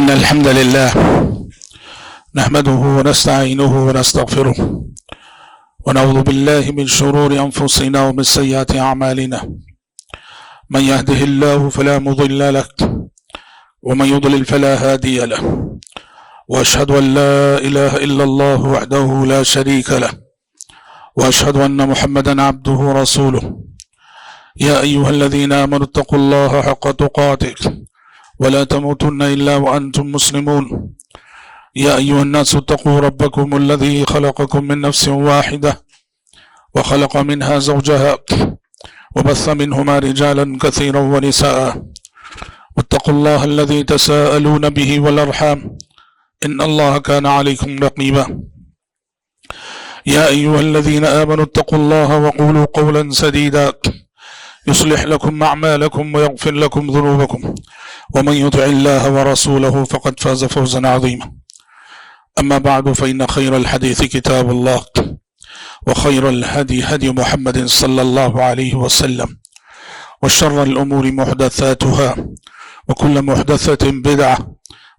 إن الحمد لله نحمده ونستعينه ونستغفره ونعوذ بالله من شرور أنفسنا ومن سيئات أعمالنا من يهده الله فلا مضل له ومن يضلل فلا هادي له وأشهد أن لا إله إلا الله وحده لا شريك له وأشهد أن محمدا عبده ورسوله يا أيها الذين آمنوا اتقوا الله حق تقاته ولا تموتن إلا وأنتم مسلمون يا أيها الناس اتقوا ربكم الذي خلقكم من نفس واحدة وخلق منها زوجها وبث منهما رجالا كثيرا ونساء واتقوا الله الذي تساءلون به والأرحام إن الله كان عليكم رقيبا يا أيها الذين آمنوا اتقوا الله وقولوا قولا سديدا يصلح لكم أعمالكم ويغفر لكم ذنوبكم ومن يطع الله ورسوله فقد فاز فوزا عظيما أما بعد فإن خير الحديث كتاب الله وخير الهدي هدي محمد صلى الله عليه وسلم وشر الأمور محدثاتها وكل محدثة بدعة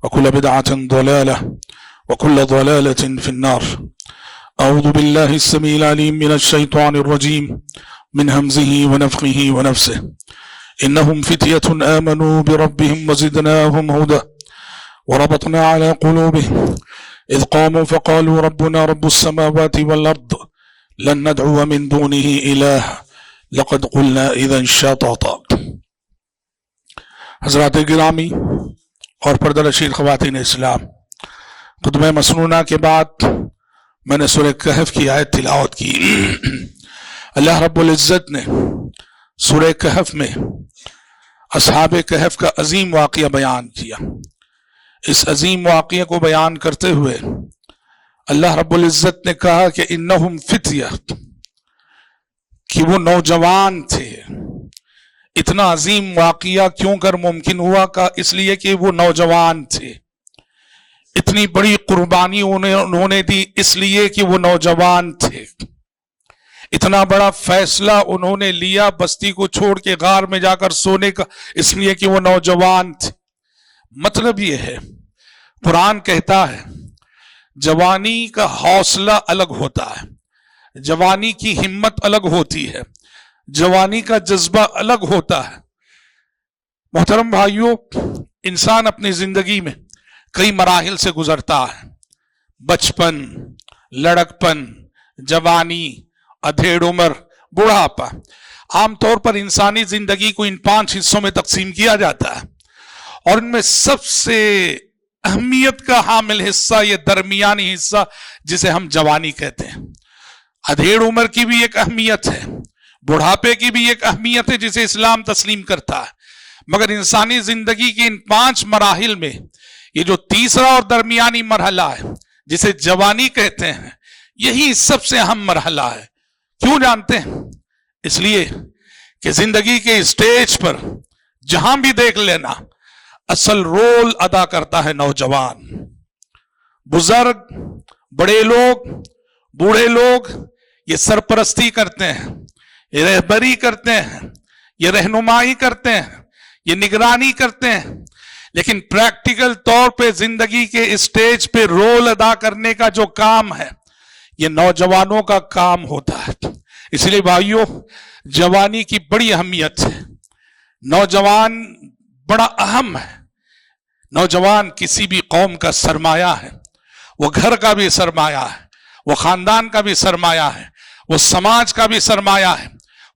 وكل بدعة ضلالة وكل ضلالة في النار. أعوذ بالله السميع العليم من الشيطان الرجيم من همزه ونفخه ونفسه إنهم فتية آمنوا بربهم وزدناهم هدى وربطنا على قلوبهم إذ قاموا فقالوا ربنا رب السماوات والأرض لن ندعو من دونه إله لقد قلنا إذا شططا. حضرات گرامی اور پردہ نشین خواتین اسلام، خطبہ مسنونہ کے بعد میں نے سورہ کہف کی آیت تلاوت کی. اللہ رب العزت نے سورہ کہف میں اصحاب کہف کا عظیم واقعہ بیان کیا. اس عظیم واقعے کو بیان کرتے ہوئے اللہ رب العزت نے کہا کہ انہم فتیہ، کہ وہ نوجوان تھے. اتنا عظیم واقعہ کیوں کر ممکن ہوا؟ کا اس لیے کہ وہ نوجوان تھے. اتنی بڑی قربانی انہوں نے دی اس لیے کہ وہ نوجوان تھے. اتنا بڑا فیصلہ انہوں نے لیا بستی کو چھوڑ کے غار میں جا کر سونے کا اس لیے کہ وہ نوجوان تھے. مطلب یہ ہے، قرآن کہتا ہے جوانی کا حوصلہ الگ ہوتا ہے، جوانی کی ہمت الگ ہوتی ہے، جوانی کا جذبہ الگ ہوتا ہے. محترم بھائیوں، انسان اپنی زندگی میں کئی مراحل سے گزرتا ہے. بچپن، لڑکپن، جوانی، ادھیڑ عمر، بڑھاپا. عام طور پر انسانی زندگی کو ان 5 حصوں میں تقسیم کیا جاتا ہے، اور ان میں سب سے اہمیت کا حامل حصہ یہ درمیانی حصہ جسے ہم جوانی کہتے ہیں. ادھیڑ عمر کی بھی ایک اہمیت ہے، بڑھاپے کی بھی ایک اہمیت ہے جسے اسلام تسلیم کرتا ہے. مگر انسانی زندگی کے ان 5 مراحل میں یہ جو تیسرا اور درمیانی مرحلہ ہے جسے جوانی کہتے ہیں، یہی سب سے اہم مرحلہ ہے. کیوں جانتے ہیں؟ اس لیے کہ زندگی کے اسٹیج پر جہاں بھی دیکھ لینا اصل رول ادا کرتا ہے نوجوان. بزرگ، بڑے لوگ، بوڑھے لوگ یہ سرپرستی کرتے ہیں، یہ رہبری کرتے ہیں، یہ رہنمائی کرتے ہیں، یہ نگرانی کرتے ہیں. لیکن پریکٹیکل طور پہ زندگی کے اسٹیج پہ رول ادا کرنے کا جو کام ہے یہ نوجوانوں کا کام ہوتا ہے. اس لیے بھائیوں، جوانی کی بڑی اہمیت ہے. نوجوان بڑا اہم ہے. نوجوان کسی بھی قوم کا سرمایہ ہے. وہ گھر کا بھی سرمایہ ہے، وہ خاندان کا بھی سرمایہ ہے، وہ سماج کا بھی سرمایہ ہے،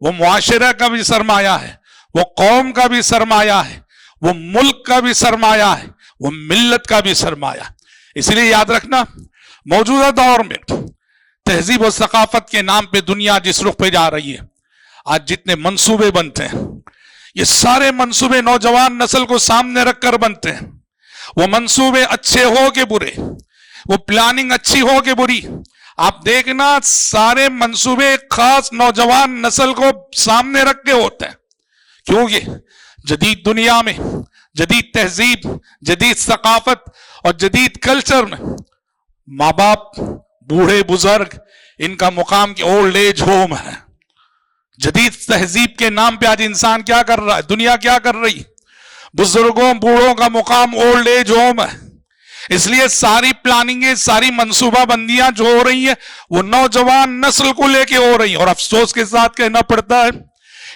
وہ معاشرہ کا بھی سرمایہ ہے، وہ قوم کا بھی سرمایہ ہے، وہ ملک کا بھی سرمایہ ہے، وہ ملت کا بھی سرمایہ. اس لیے یاد رکھنا، موجودہ دور میں تہذیب و ثقافت کے نام پہ دنیا جس رخ پہ جا رہی ہے، آج جتنے منصوبے بنتے ہیں یہ سارے منصوبے نوجوان نسل کو سامنے رکھ کر بنتے ہیں. وہ منصوبے اچھے ہو کہ برے، وہ پلاننگ اچھی ہو کہ بری، آپ دیکھنا سارے منصوبے خاص نوجوان نسل کو سامنے رکھ کے ہوتے ہیں. کیونکہ جدید دنیا میں جدید تہذیب، جدید ثقافت اور جدید کلچر میں ماں باپ، بوڑھے بزرگ، ان کا مقام کی اولڈ ایج ہوم ہے. جدید تہذیب کے نام پہ آج انسان کیا کر رہا ہے، دنیا کیا کر رہی؟ بزرگوں بوڑھوں کا مقام اولڈ ایج ہوم ہے. اس لیے ساری پلاننگیں، ساری منصوبہ بندیاں جو ہو رہی ہیں وہ نوجوان نسل کو لے کے ہو رہی ہیں. اور افسوس کے ساتھ کہنا پڑتا ہے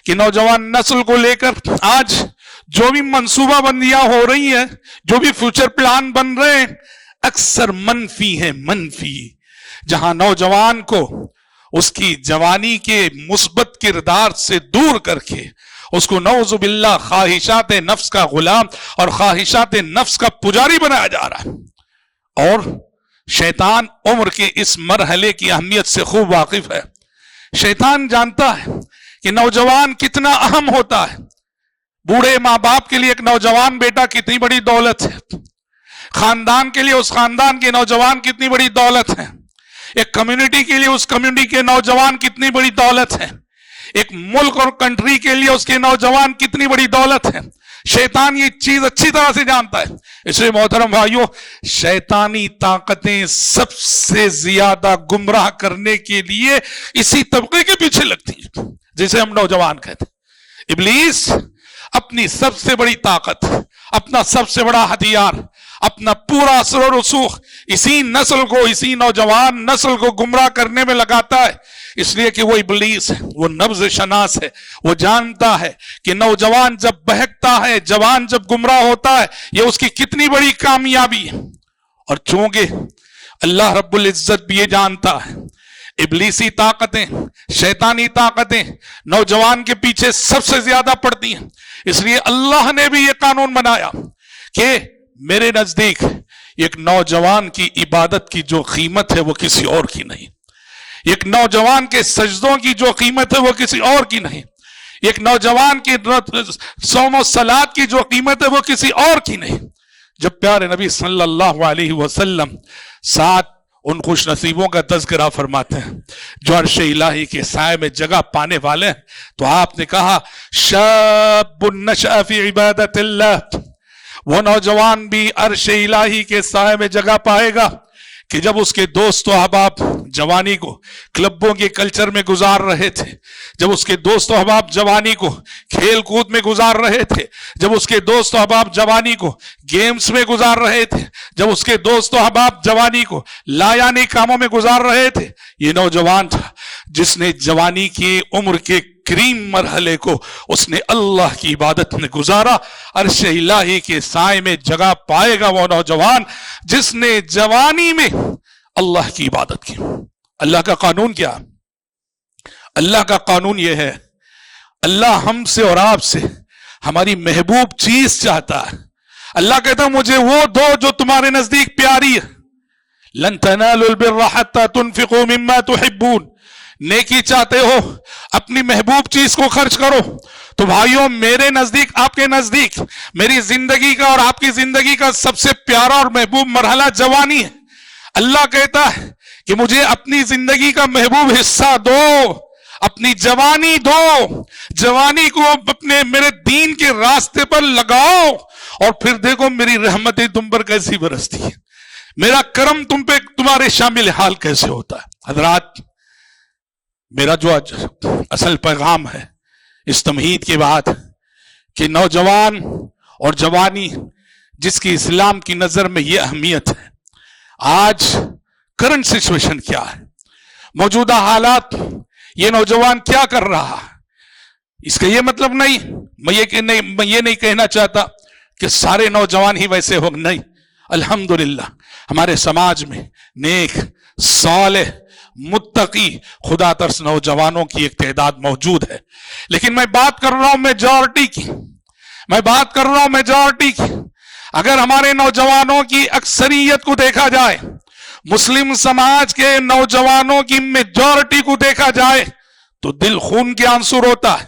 کہ نوجوان نسل کو لے کر آج جو بھی منصوبہ بندیاں ہو رہی ہیں، جو بھی فیوچر پلان بن رہے ہیں، اکثر منفی ہیں، منفی. جہاں نوجوان کو اس کی جوانی کے مثبت کردار سے دور کر کے اس کو نعوذ باللہ خواہشات نفس کا غلام اور خواہشات نفس کا پجاری بنایا جا رہا ہے. اور شیطان عمر کے اس مرحلے کی اہمیت سے خوب واقف ہے. شیطان جانتا ہے کہ نوجوان کتنا اہم ہوتا ہے. بوڑھے ماں باپ کے لیے ایک نوجوان بیٹا کتنی بڑی دولت ہے، خاندان کے لیے اس خاندان کے نوجوان کتنی بڑی دولت ہے، ایک کمیونٹی کے لیے اس کمیونٹی کے نوجوان کتنی بڑی دولت ہے، ایک ملک اور کنٹری کے لیے اس کے نوجوان کتنی بڑی دولت ہے. شیطان یہ چیز اچھی طرح سے جانتا ہے. اس لیے محترم بھائیوں، شیطانی طاقتیں سب سے زیادہ گمراہ کرنے کے لیے اسی طبقے کے پیچھے لگتی ہیں جسے ہم نوجوان کہتے ہیں. ابلیس اپنی سب سے بڑی طاقت، اپنا سب سے بڑا ہتھیار، اپنا پورا اثر و رسوخ اسی نسل کو، اسی نوجوان نسل کو گمراہ کرنے میں لگاتا ہے. اس لیے کہ وہ ابلیس ہے، وہ نبض شناس ہے. وہ جانتا ہے کہ نوجوان جب بہکتا ہے، جوان جب گمراہ ہوتا ہے، یہ اس کی کتنی بڑی کامیابی ہے. اور چونکہ اللہ رب العزت بھی یہ جانتا ہے ابلیسی طاقتیں، شیطانی طاقتیں نوجوان کے پیچھے سب سے زیادہ پڑتی ہیں. اس لیے اللہ نے بھی یہ قانون بنایا کہ میرے نزدیک ایک نوجوان کی عبادت کی جو قیمت ہے وہ کسی اور کی نہیں، ایک نوجوان کے سجدوں کی جو قیمت ہے وہ کسی اور کی نہیں، ایک نوجوان کی صوم و صلات کی جو قیمت ہے وہ کسی اور کی نہیں. جب پیارے نبی صلی اللہ علیہ وسلم ساتھ ان خوش نصیبوں کا تذکرہ فرماتے ہیں جو عرش الہی کے سائے میں جگہ پانے والے ہیں، تو آپ نے کہا شاب نشأ فی عبادت اللہ، وہ نوجوان بھی عرش الہی کے سائے میں جگہ پائے گا کہ جب اس کے دوست و احباب جوانی کو کلبوں کے کلچر میں گزار رہے تھے، جب اس کے دوست و احباب جوانی کو کھیل کود میں گزار رہے تھے، جب اس کے دوست و احباب جوانی کو گیمز میں گزار رہے تھے، جب اس کے دوست و احباب جوانی کو لایانی کاموں میں گزار رہے تھے، یہ نوجوان تھا جس نے جوانی کی عمر کے کریم مرحلے کو اس نے اللہ کی عبادت میں گزارا. عرش الہی کے سائے میں جگہ پائے گا وہ نوجوان جس نے جوانی میں اللہ کی عبادت کی. اللہ کا قانون کیا؟ اللہ کا قانون یہ ہے، اللہ ہم سے اور آپ سے ہماری محبوب چیز چاہتا ہے. اللہ کہتا ہے مجھے وہ دو جو تمہارے نزدیک پیاری ہے. لن تنالوا البر حتى تنفقوا مما تحبون. نیکی چاہتے ہو اپنی محبوب چیز کو خرچ کرو. تو بھائیوں میرے نزدیک، آپ کے نزدیک، میری زندگی کا اور آپ کی زندگی کا سب سے پیارا اور محبوب مرحلہ جوانی ہے. اللہ کہتا ہے کہ مجھے اپنی زندگی کا محبوب حصہ دو، اپنی جوانی دو، جوانی کو اپنے میرے دین کے راستے پر لگاؤ، اور پھر دیکھو میری رحمتیں تم پر کیسی برستی ہے، میرا کرم تم پہ، تمہارے شامل حال کیسے ہوتا ہے. حضرات، میرا جو اصل پیغام ہے اس تمہید کے بعد کہ نوجوان اور جوانی جس کی اسلام کی نظر میں یہ اہمیت ہے، آج کرنٹ سچویشن کیا ہے، موجودہ حالات، یہ نوجوان کیا کر رہا ہے، اس کا یہ مطلب نہیں، میں یہ نہیں کہنا چاہتا کہ سارے نوجوان ہی ویسے ہو، نہیں. الحمدللہ ہمارے سماج میں نیک، صالح، متقی، خدا ترس نوجوانوں کی ایک تعداد موجود ہے. لیکن میں بات کر رہا ہوں میجورٹی کی، میں بات کر رہا ہوں میجورٹی کی. اگر ہمارے نوجوانوں کی اکثریت کو دیکھا جائے، مسلم سماج کے نوجوانوں کی میجورٹی کو دیکھا جائے، تو دل خون کے آنسو روتا ہے.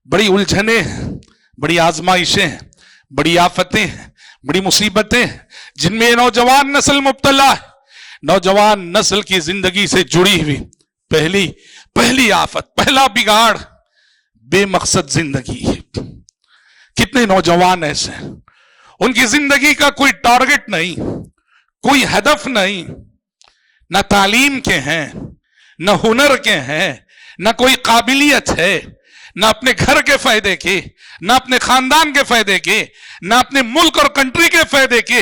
بڑی الجھنیں ہیں، بڑی آزمائشیں ہیں، بڑی آفتیں ہیں، بڑی مصیبتیں ہیں جن میں نوجوان نسل مبتلا ہے. نوجوان نسل کی زندگی سے جڑی ہوئی پہلی آفت، پہلا بگاڑ بے مقصد زندگی ہے. کتنے نوجوان ایسے ہیں ان کی زندگی کا کوئی ٹارگٹ نہیں، کوئی ہدف نہیں، نہ تعلیم کے ہیں، نہ ہنر کے ہیں، نہ کوئی قابلیت ہے، نہ اپنے گھر کے فائدے کے، نہ اپنے خاندان کے فائدے کے، نہ اپنے ملک اور کنٹری کے فائدے کے.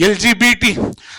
LGBT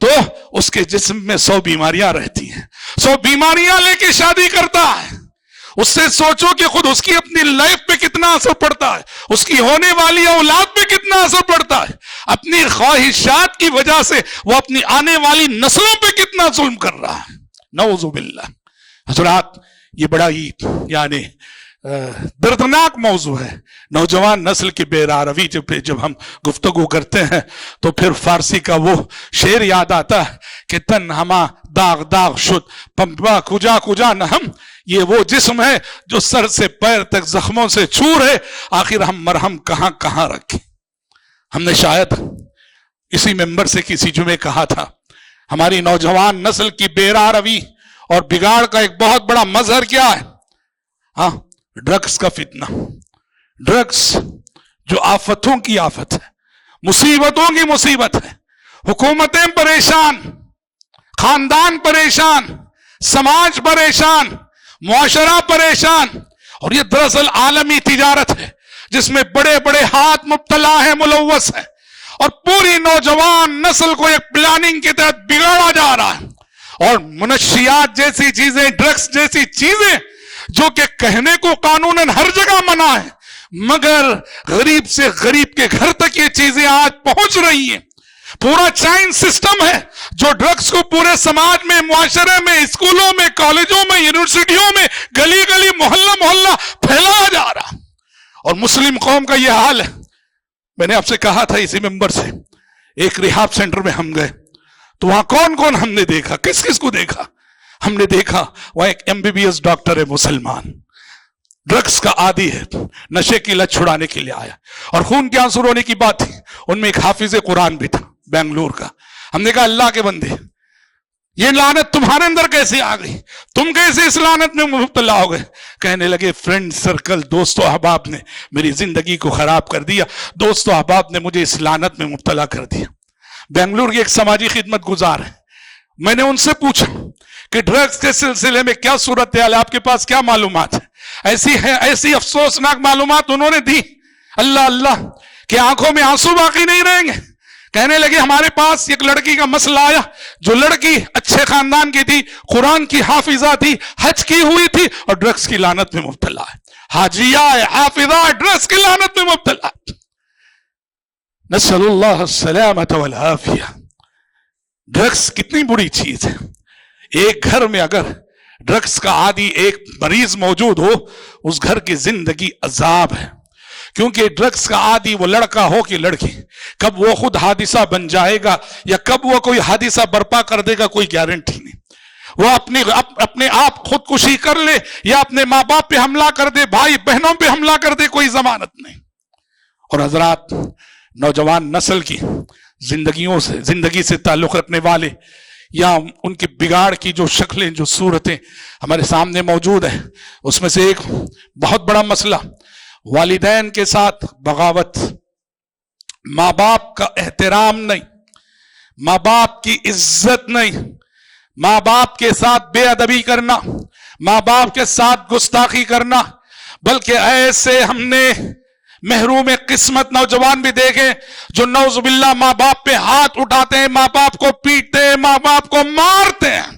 تو اس کے جسم میں 100 بیماریاں رہتی ہیں. 100 بیماریاں لے کے شادی کرتا ہے. اس سے سوچو کہ خود اس کی اپنی لائف پہ کتنا اثر پڑتا ہے, اس کی ہونے والی اولاد پہ کتنا اثر پڑتا ہے. اپنی خواہشات کی وجہ سے وہ اپنی آنے والی نسلوں پہ کتنا ظلم کر رہا ہے. نعوذ باللہ. حضرات, یہ بڑا ہی یعنی دردناک موضوع ہے. نوجوان نسل کی بے راروی جب ہم گفتگو کرتے ہیں تو پھر فارسی کا وہ شعر یاد آتا ہے کہ تن ہما داغ داغ شد پمپا کجا کجا نہم. یہ وہ جسم ہے جو سر سے پیر تک زخموں سے چور ہے, آخر ہم مرہم کہاں کہاں رکھیں. ہم نے شاید اسی ممبر سے کسی جمعے کہا تھا, ہماری نوجوان نسل کی بے راروی اور بگاڑ کا ایک بہت بڑا مظہر کیا ہے؟ ہاں, ڈرگس کا فتنہ. ڈرگس جو آفتوں کی آفت ہے, مصیبتوں کی مصیبت ہے. حکومتیں پریشان, خاندان پریشان, سماج پریشان, معاشرہ پریشان. اور یہ دراصل عالمی تجارت ہے جس میں بڑے بڑے ہاتھ مبتلا ہیں, ملوث ہیں, اور پوری نوجوان نسل کو ایک پلاننگ کے تحت بگاڑا جا رہا ہے. اور منشیات جیسی چیزیں, ڈرگس جیسی چیزیں جو کہ کہنے کو قانوناً ہر جگہ منع ہے, مگر غریب سے غریب کے گھر تک یہ چیزیں آج پہنچ رہی ہیں. پورا چائن سسٹم ہے جو ڈرگس کو پورے سماج میں, معاشرے میں, اسکولوں میں, کالجوں میں, یونیورسٹیوں میں, گلی گلی, محلہ محلہ پھیلایا جا رہا. اور مسلم قوم کا یہ حال ہے. میں نے آپ سے کہا تھا اسی ممبر سے, ایک ریہاب سینٹر میں ہم گئے تو وہاں کون کون ہم نے دیکھا, کس کس کو دیکھا؟ ہم نے دیکھا وہاں ایک MBBS ڈاکٹر ہے, مسلمان, ڈرگس کا عادی ہے, نشے کی لت چھڑانے کے لیے آیا, اور خون کے آنسو رونے کی بات تھی. ان میں ایک حافظ قرآن بھی تھا بنگلور کا. ہم نے کہا اللہ کے بندے, یہ لعنت تمہارے اندر کیسے آ گئی, تم کیسے اس لعنت میں مبتلا ہو گئے؟ کہنے لگے فرینڈ سرکل, دوست و احباب نے میری زندگی کو خراب کر دیا, دوست و احباب نے مجھے اس لعنت میں مبتلا کر دیا. بنگلور کے ایک سماجی خدمت گزار ہیں. میں نے ان سے پوچھا کہ ڈرگس کے سلسلے میں کیا صورتحال ہے, آپ کے پاس کیا معلومات ہے؟ ایسی افسوسناک معلومات انہوں نے دی. اللہ اللہ کہ آنکھوں میں آنسو باقی نہیں رہیں گے. کہنے لگے ہمارے پاس ایک لڑکی کا مسئلہ آیا, جو لڑکی اچھے خاندان کی تھی, قرآن کی حافظہ تھی, حج کی ہوئی تھی, اور ڈرگس کی لعنت میں مبتلا ہے. حاجیہ ہے, حافظہ, ڈرگس کی لعنت میں مبتلا ہے. نسأل اللہ السلامۃ والعافیہ. ڈرگس کتنی بری چیز ہے. ایک گھر میں اگر ڈرگس کا عادی ایک مریض موجود ہو, اس گھر کی زندگی عذاب ہے. کیونکہ ڈرگس کا عادی وہ لڑکا ہو کہ لڑکی, کب وہ خود حادثہ بن جائے گا یا کب وہ کوئی حادثہ برپا کر دے گا, کوئی گارنٹی نہیں. وہ اپنے آپ خودکشی کر لے یا اپنے ماں باپ پہ حملہ کر دے, بھائی بہنوں پہ حملہ کر دے, کوئی ضمانت نہیں. اور حضرات, نوجوان نسل کی زندگی سے تعلق رکھنے والے یا ان کے بگاڑ کی جو شکلیں, جو صورتیں ہمارے سامنے موجود ہیں, اس میں سے ایک بہت بڑا مسئلہ والدین کے ساتھ بغاوت, ماں باپ کا احترام نہیں, ماں باپ کی عزت نہیں, ماں باپ کے ساتھ بے ادبی کرنا, ماں باپ کے ساتھ گستاخی کرنا. بلکہ ایسے ہم نے محروم قسمت نوجوان بھی دیکھے جو نعوذ باللہ ماں باپ پہ ہاتھ اٹھاتے ہیں, ماں باپ کو پیٹتے ہیں, ماں باپ کو مارتے ہیں.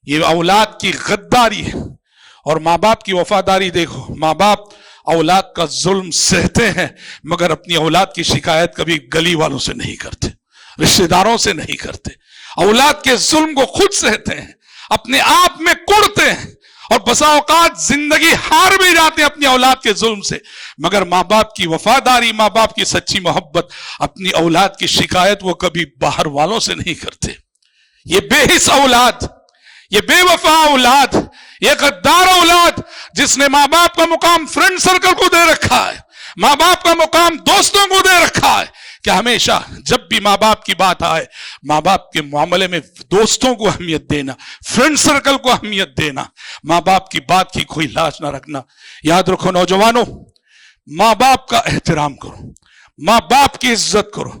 یہ اولاد کی غداری ہے. اور ماں باپ کی وفاداری دیکھو, ماں باپ اولاد کا ظلم سہتے ہیں مگر اپنی اولاد کی شکایت کبھی گلی والوں سے نہیں کرتے, رشتہ داروں سے نہیں کرتے. اولاد کے ظلم کو خود سہتے ہیں, اپنے آپ میں کڑتے ہیں, اور بسا اوقات زندگی ہار بھی جاتے ہیں اپنی اولاد کے ظلم سے. مگر ماں باپ کی وفاداری, ماں باپ کی سچی محبت, اپنی اولاد کی شکایت وہ کبھی باہر والوں سے نہیں کرتے. یہ بے حس اولاد, یہ بے وفا اولاد, یہ غدار اولاد جس نے ماں باپ کا مقام فرینڈ سرکل کو دے رکھا ہے, ماں باپ کا مقام دوستوں کو دے رکھا ہے, کہ ہمیشہ جب بھی ماں باپ کی بات آئے, ماں باپ کے معاملے میں دوستوں کو اہمیت دینا, فرینڈ سرکل کو اہمیت دینا, ماں باپ کی بات کی کوئی لاج نہ رکھنا. یاد رکھو نوجوانوں, ماں باپ کا احترام کرو, ماں باپ کی عزت کرو.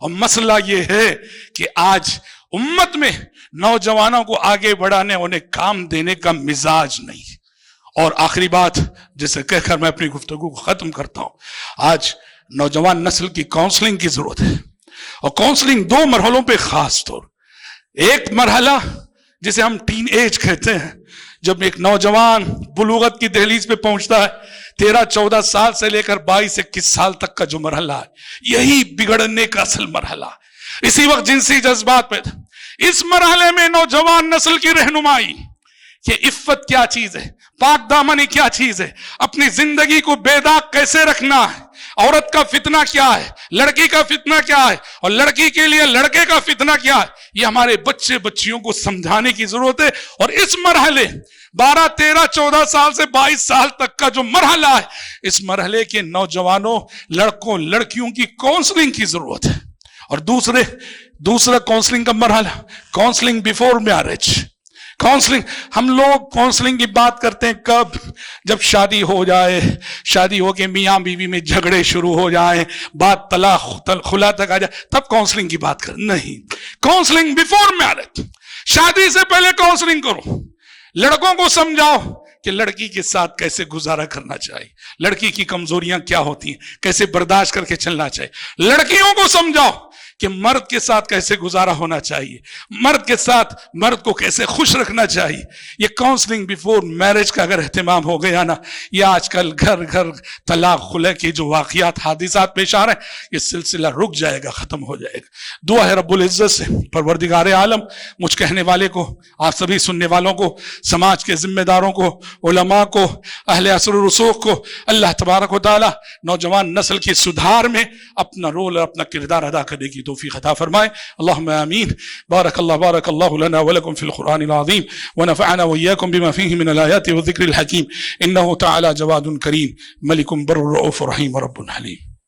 اور مسئلہ یہ ہے کہ آج امت میں نوجوانوں کو آگے بڑھانے انہیں کام دینے کا مزاج نہیں. اور آخری بات جسے کہہ کر میں اپنی گفتگو کو ختم کرتا ہوں، آج نوجوان نسل کی کاؤنسلنگ کی ضرورت ہے، اور کاؤنسلنگ 2 مرحلوں پہ خاص طور. ایک مرحلہ جسے ہم ٹین ایج کہتے ہیں، جب ایک نوجوان بلوغت کی دہلیز پہ پہنچتا ہے، 13-14 سال سے لے کر 22-21 سال تک کا جو مرحلہ ہے، یہی بگڑنے کا اصل مرحلہ ہے. اسی وقت جنسی جذبات پیدا. اس مرحلے میں نوجوان نسل کی رہنمائی کہ عفت کیا چیز ہے، پاک دامنی کیا چیز ہے، اپنی زندگی کو بے داغ کیسے رکھنا ہے، عورت کا فتنہ کیا ہے، لڑکی کا فتنہ کیا ہے، اور لڑکی کے لیے لڑکے کا فتنہ کیا ہے، یہ ہمارے بچے بچیوں کو سمجھانے کی ضرورت ہے. اور اس مرحلے 12, 13, 14 سال سے 22 سال تک کا جو مرحلہ ہے، اس مرحلے کے نوجوانوں، لڑکوں لڑکیوں کی کاؤنسلنگ کی ضرورت ہے. اور دوسرا کاؤنسلنگ کا مرحلہ، کاؤنسلنگ بیفور میرج. کاؤنسلنگ، ہم لوگ کاؤنسلنگ کی بات کرتے ہیں کب؟ جب شادی ہو جائے، شادی ہو کے میاں بیوی میں جھگڑے شروع ہو جائیں، بات طلاق خلا تک آ جائے، تب کاؤنسلنگ کی بات کریں. نہیں، کاؤنسلنگ بیفور میرج. شادی سے پہلے کاؤنسلنگ کرو. لڑکوں کو سمجھاؤ کہ لڑکی کے ساتھ کیسے گزارا کرنا چاہیے، لڑکی کی کمزوریاں کیا ہوتی ہیں، کیسے برداشت کر کے چلنا چاہیے. لڑکیوں کو سمجھاؤ کہ مرد کے ساتھ کیسے گزارا ہونا چاہیے، مرد کے ساتھ مرد کو کیسے خوش رکھنا چاہیے. یہ کاؤنسلنگ بیفور میرج کا اگر اہتمام ہو گیا نا، یہ آج کل گھر گھر طلاق خلع کے جو واقعات حادثات پیش آ رہے ہیں، یہ سلسلہ رک جائے گا، ختم ہو جائے گا. دعا ہے رب العزت سے پروردگار عالم مجھ کہنے والے کو، آپ سبھی سننے والوں کو، سماج کے ذمہ داروں کو، علماء کو، اہل اثر و رسوخ کو، اللہ تبارک و تعالی نوجوان نسل کی سدھار میں اپنا رول اور اپنا کردار ادا کرنے کی توفیق عطا فرمائے. اللهم آمین. بارك الله لنا ولكم في القرآن العظيم، ونفعنا وإياكم بما فيه من الآيات والذكر الحكيم، إنه تعالى جواد كريم، ملك بر رؤوف رحيم ورب حليم.